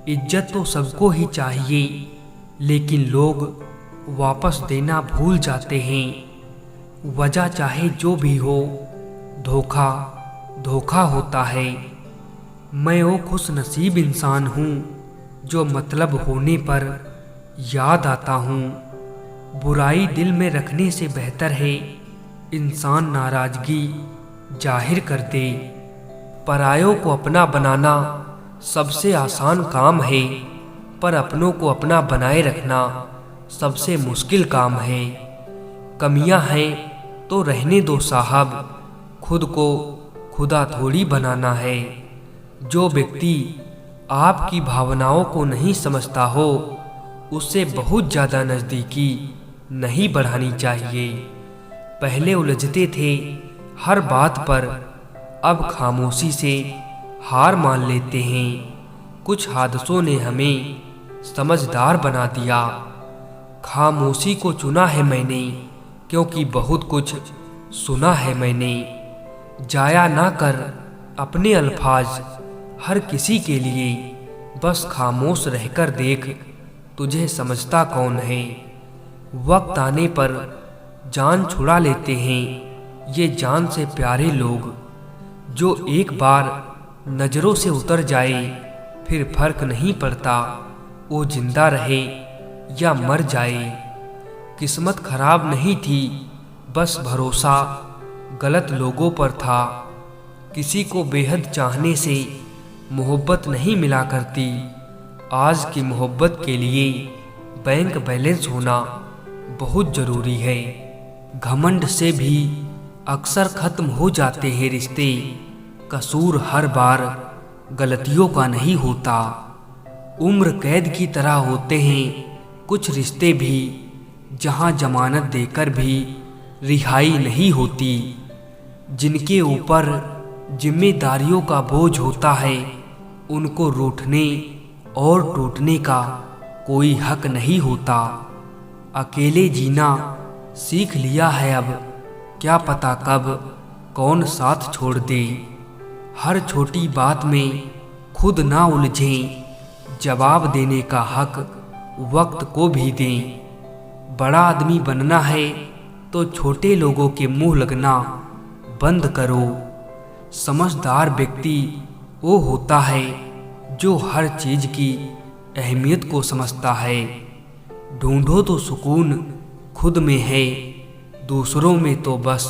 इज्जत तो सबको ही चाहिए, लेकिन लोग वापस देना भूल जाते हैं। वजह चाहे जो भी हो, धोखा धोखा होता है। मैं वो खुश नसीब इंसान हूँ जो मतलब होने पर याद आता हूँ। बुराई दिल में रखने से बेहतर है इंसान नाराजगी जाहिर कर दे। परायों को अपना बनाना सबसे आसान काम है, पर अपनों को अपना बनाए रखना सबसे मुश्किल काम है। कमियां हैं तो रहने दो साहब, खुद को खुदा थोड़ी बनाना है। जो व्यक्ति आपकी भावनाओं को नहीं समझता हो, उससे बहुत ज़्यादा नज़दीकी नहीं बढ़ानी चाहिए। पहले उलझते थे हर बात पर, अब खामोशी से हार मान लेते हैं। कुछ हादसों ने हमें समझदार बना दिया। खामोशी को चुना है मैंने, क्योंकि बहुत कुछ सुना है मैंने। जाया ना कर अपने अल्फाज हर किसी के लिए, बस खामोश रहकर देख तुझे समझता कौन है। वक्त आने पर जान छुड़ा लेते हैं ये जान से प्यारे लोग। जो एक बार नजरों से उतर जाए फिर फर्क नहीं पड़ता वो जिंदा रहे या मर जाए। किस्मत खराब नहीं थी, बस भरोसा गलत लोगों पर था। किसी को बेहद चाहने से मोहब्बत नहीं मिला करती। आज की मोहब्बत के लिए बैंक बैलेंस होना बहुत ज़रूरी है। घमंड से भी अक्सर ख़त्म हो जाते हैं रिश्ते। कसूर हर बार गलतियों का नहीं होता। उम्र कैद की तरह होते हैं कुछ रिश्ते भी, जहां जमानत देकर भी रिहाई नहीं होती। जिनके ऊपर जिम्मेदारियों का बोझ होता है, उनको रूठने और टूटने का कोई हक नहीं होता। अकेले जीना सीख लिया है अब, क्या पता कब कौन साथ छोड़ दे। हर छोटी बात में खुद ना उलझें, जवाब देने का हक वक्त को भी दें। बड़ा आदमी बनना है तो छोटे लोगों के मुंह लगना बंद करो। समझदार व्यक्ति वो होता है जो हर चीज की अहमियत को समझता है। ढूंढो तो सुकून खुद में है, दूसरों में तो बस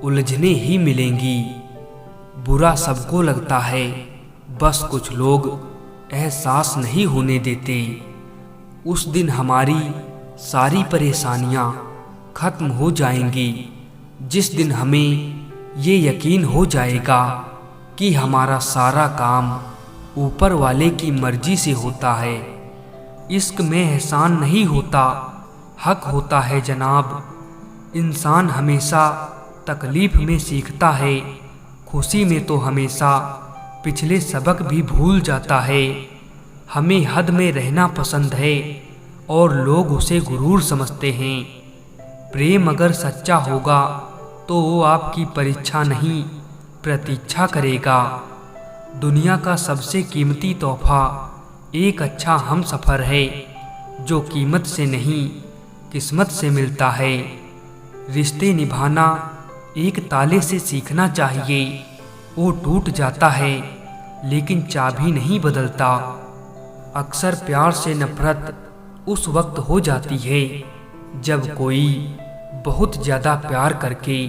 उलझने ही मिलेंगी। बुरा सबको लगता है, बस कुछ लोग एहसास नहीं होने देते। उस दिन हमारी सारी परेशानियां खत्म हो जाएंगी, जिस दिन हमें ये यकीन हो जाएगा कि हमारा सारा काम ऊपर वाले की मर्जी से होता है। इश्क में एहसान नहीं होता, हक होता है जनाब। इंसान हमेशा तकलीफ में सीखता है, खुशी में तो हमेशा पिछले सबक भी भूल जाता है। हमें हद में रहना पसंद है और लोग उसे गुरूर समझते हैं। प्रेम अगर सच्चा होगा तो वो आपकी परीक्षा नहीं प्रतीक्षा करेगा। दुनिया का सबसे कीमती तोहफा एक अच्छा हमसफ़र है, जो कीमत से नहीं किस्मत से मिलता है। रिश्ते निभाना एक ताले से सीखना चाहिए, वो टूट जाता है लेकिन चाबी नहीं बदलता। अक्सर प्यार से नफरत उस वक्त हो जाती है जब कोई बहुत ज़्यादा प्यार करके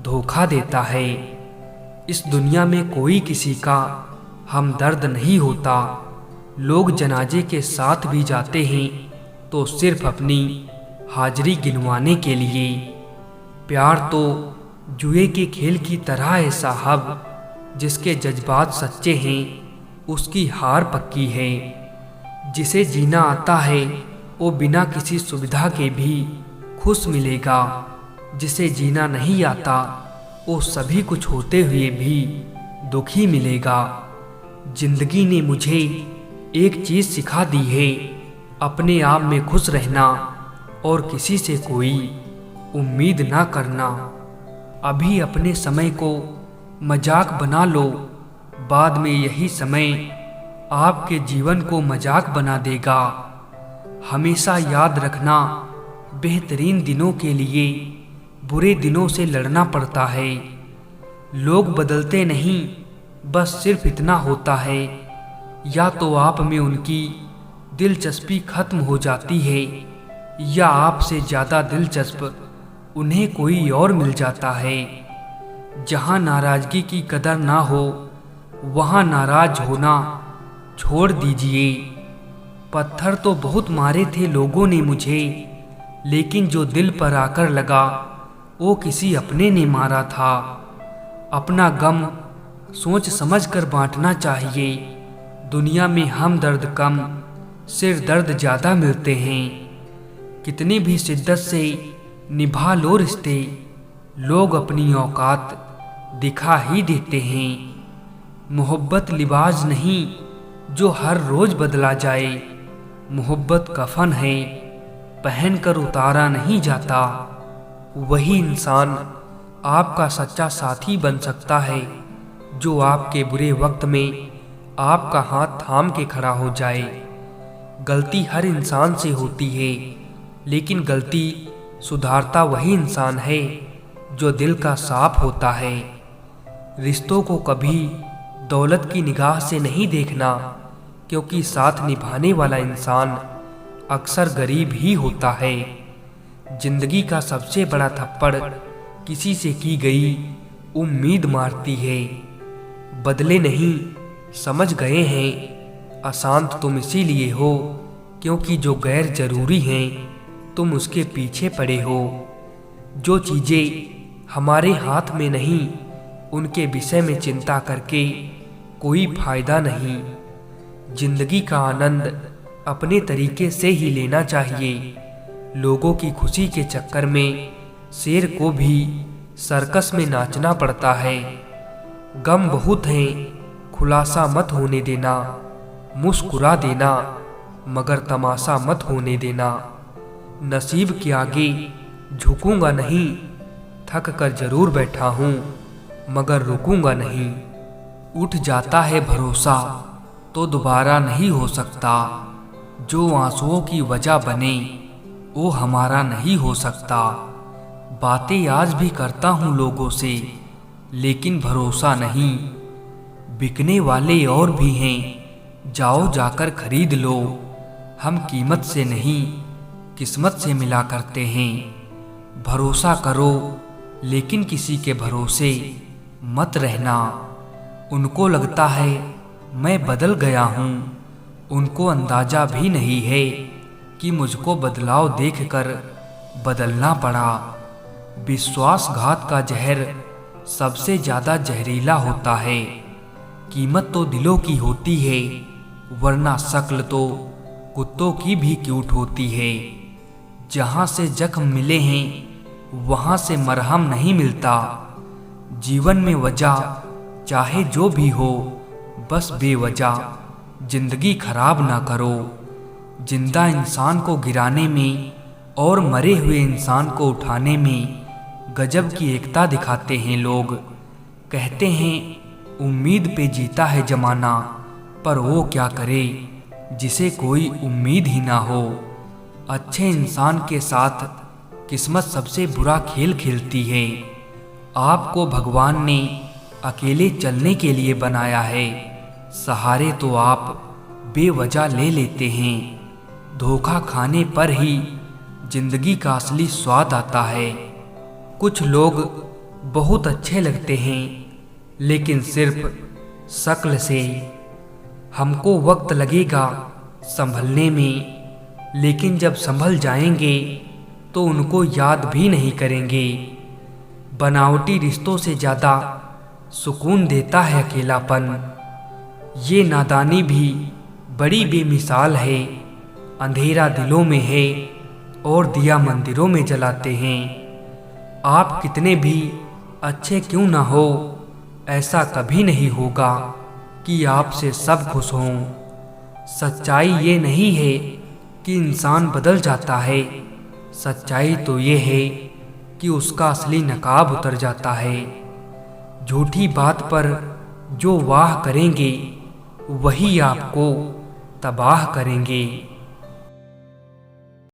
धोखा देता है। इस दुनिया में कोई किसी का हमदर्द नहीं होता। लोग जनाजे के साथ भी जाते हैं तो सिर्फ अपनी हाजिरी गिनवाने के लिए। प्यार तो जुए के खेल की तरह है साहब, जिसके जज्बात सच्चे हैं उसकी हार पक्की है। जिसे जीना आता है वो बिना किसी सुविधा के भी खुश मिलेगा। जिसे जीना नहीं आता वो सभी कुछ होते हुए भी दुखी मिलेगा। जिंदगी ने मुझे एक चीज़ सिखा दी है, अपने आप में खुश रहना और किसी से कोई उम्मीद ना करना। अभी अपने समय को मजाक बना लो, बाद में यही समय आपके जीवन को मजाक बना देगा। हमेशा याद रखना, बेहतरीन दिनों के लिए बुरे दिनों से लड़ना पड़ता है। लोग बदलते नहीं, बस सिर्फ इतना होता है, या तो आप में उनकी दिलचस्पी खत्म हो जाती है या आपसे ज़्यादा दिलचस्प उन्हें कोई और मिल जाता है। जहाँ नाराज़गी की कदर ना हो वहाँ नाराज होना छोड़ दीजिए। पत्थर तो बहुत मारे थे लोगों ने मुझे, लेकिन जो दिल पर आकर लगा वो किसी अपने ने मारा था। अपना गम सोच समझ कर बांटना चाहिए। दुनिया में हम दर्द कम, सिर दर्द ज़्यादा मिलते हैं। कितनी भी शिद्दत से निभा लो रिश्ते, लोग अपनी औकात दिखा ही देते हैं। मोहब्बत लिबास नहीं जो हर रोज बदला जाए, मोहब्बत कफन है पहन कर उतारा नहीं जाता। वही इंसान आपका सच्चा साथी बन सकता है जो आपके बुरे वक्त में आपका हाथ थाम के खड़ा हो जाए। गलती हर इंसान से होती है, लेकिन गलती सुधारता वही इंसान है जो दिल का साफ होता है। रिश्तों को कभी दौलत की निगाह से नहीं देखना, क्योंकि साथ निभाने वाला इंसान अक्सर गरीब ही होता है। जिंदगी का सबसे बड़ा थप्पड़ किसी से की गई उम्मीद मारती है। बदले नहीं, समझ गए हैं। अशांत तुम इसीलिए हो क्योंकि जो गैर जरूरी हैं तुम उसके पीछे पड़े हो। जो चीज़ें हमारे हाथ में नहीं उनके विषय में चिंता करके कोई फायदा नहीं। जिंदगी का आनंद अपने तरीके से ही लेना चाहिए। लोगों की खुशी के चक्कर में शेर को भी सर्कस में नाचना पड़ता है। गम बहुत हैं, खुलासा मत होने देना। मुस्कुरा देना मगर तमाशा मत होने देना। नसीब के आगे झुकूंगा नहीं, थक कर जरूर बैठा हूँ मगर रुकूंगा नहीं। उठ जाता है भरोसा तो दोबारा नहीं हो सकता। जो आंसुओं की वजह बने वो हमारा नहीं हो सकता। बातें आज भी करता हूँ लोगों से, लेकिन भरोसा नहीं। बिकने वाले और भी हैं, जाओ जाकर खरीद लो। हम कीमत से नहीं किस्मत से मिला करते हैं। भरोसा करो लेकिन किसी के भरोसे मत रहना। उनको लगता है मैं बदल गया हूँ, उनको अंदाजा भी नहीं है कि मुझको बदलाव देखकर बदलना पड़ा। विश्वासघात का जहर सबसे ज़्यादा जहरीला होता है। कीमत तो दिलों की होती है, वरना शक्ल तो कुत्तों की भी क्यूट होती है। जहाँ से जख्म मिले हैं वहाँ से मरहम नहीं मिलता। जीवन में वजह चाहे जो भी हो, बस बेवजह जिंदगी खराब ना करो। जिंदा इंसान को गिराने में और मरे हुए इंसान को उठाने में गजब की एकता दिखाते हैं लोग। कहते हैं उम्मीद पे जीता है जमाना, पर वो क्या करे जिसे कोई उम्मीद ही ना हो। अच्छे इंसान के साथ किस्मत सबसे बुरा खेल खेलती है। आपको भगवान ने अकेले चलने के लिए बनाया है, सहारे तो आप बेवजह ले लेते हैं। धोखा खाने पर ही जिंदगी का असली स्वाद आता है। कुछ लोग बहुत अच्छे लगते हैं, लेकिन सिर्फ शक्ल से। हमको वक्त लगेगा संभलने में, लेकिन जब संभल जाएंगे तो उनको याद भी नहीं करेंगे। बनावटी रिश्तों से ज़्यादा सुकून देता है अकेलापन। ये नादानी भी बड़ी बेमिसाल है। अंधेरा दिलों में है और दिया मंदिरों में जलाते हैं। आप कितने भी अच्छे क्यों ना हो, ऐसा कभी नहीं होगा कि आपसे सब खुश हों। सच्चाई ये नहीं है कि इंसान बदल जाता है, सच्चाई तो ये है कि उसका असली नकाब उतर जाता है। झूठी बात पर जो वाह करेंगे वही आपको तबाह करेंगे।